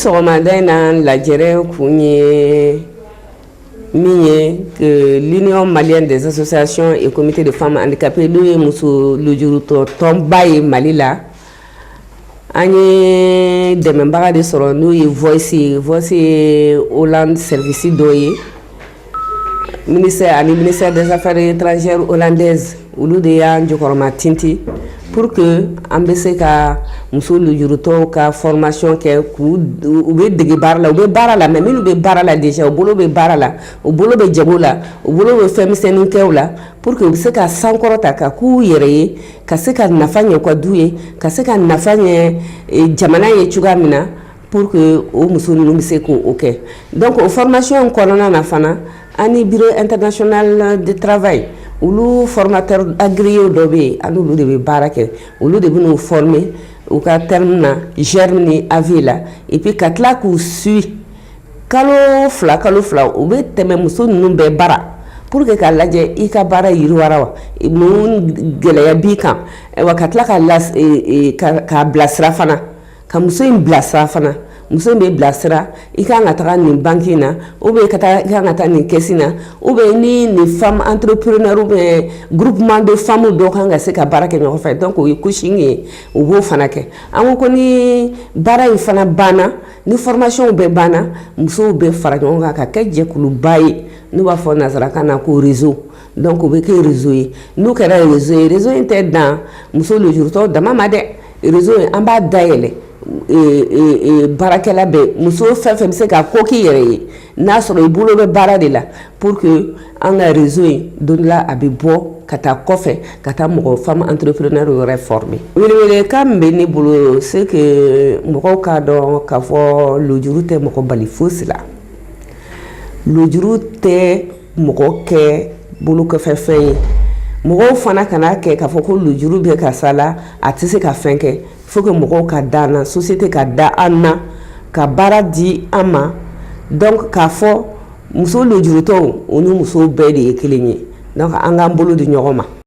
sɔgɔmada in na lajɛrɛ kun ye min ye que l'Union malienne des associations et comités de femmes handicapées n'o ye muso lujurutɔ tɔnba ye Mali la an ye dɛmɛbaga de sɔrɔ n'o ye Voice ye Hollande service dɔ ye ministère des affaires étrangères hollandaise olu de y'an jɔkɔrɔma tinti pour que an bɛ se ka muso lujurutɔw ka formation kɛ u bɛ dege baara la u bɛ baara la mais minnu bɛ baara la déjà u bolo bɛ baara la u bolo bɛ jago la u bolo bɛ fɛn misɛnnin kɛw la pour que u bɛ se ka sankɔrɔta ka k'u yɛrɛ ye ka se ka nafa ɲɛ u ka du ye ka se ka nafa ɲɛ jamana ye cogoya min na pour que o muso ninnu bɛ se k'o kɛ donc o formation kɔnɔna na fana ani bureau international de travail olu formateur agréé dɔ bɛ yen ani olu de bɛ baara kɛ olu de bɛ n'u former u ka terme na germe ni AV la et puis ka tila k'u suit kalo fila u bɛ tɛmɛ muso ninnu bɛɛ bara pour que k'a lajɛ i ka baara yiriwara wa mun gɛlɛya b'i kan wa ka tila k'a bilasira fana ka muso in bilasira fana muso in bɛ bilasira i kan ka taga nin banque na ou bien i kan ka taa nin caisse na ou bien ni nin femme entrepreneur ou bien groupement de femmes dɔ kan ka se ka baara kɛ ɲɔgɔn fɛ donc o ye coaching ye u b'o fana kɛ an ko ni baara in fana banna ni formation bɛɛ banna musow bɛ fara ɲɔgɔn kan ka kɛ jɛkuluba ye n'u b'a fɔ nazarakan na ko réseau donc o bɛ kɛ réseau ye n'u kɛra réseau ye réseau in tɛ dan muso lujurutɔ dama ma dɛ réseau in an b'a dayɛlɛ baarakɛla bɛ muso fɛn fɛn bɛ se ka ko k'i yɛrɛ ye n'a sɔrɔ i bolo bɛ baara de la pour que an ka réseau in don dɔ la a bɛ bɔ ka taa kɔfɛ ka taa mɔgɔ femme entrepreneur yɛrɛ former welewelekan min bɛ ne bolo c'est que mɔgɔw k'a dɔn k'a fɔ lujuru tɛ mɔgɔ bali fosi la lujuru tɛ mɔgɔ kɛ bolokɔfɛ fɛn ye mɔgɔw fana kana kɛ k'a fɔ ko lujuru bɛ karisa la a tɛ se ka fɛn kɛ faut que mɔgɔw ka da an na société ka da an na ka baara di an ma donc k'a fɔ muso lujurutɔw o ni musow bɛɛ de ye kelen ye donc an k'an bolo di ɲɔgɔn ma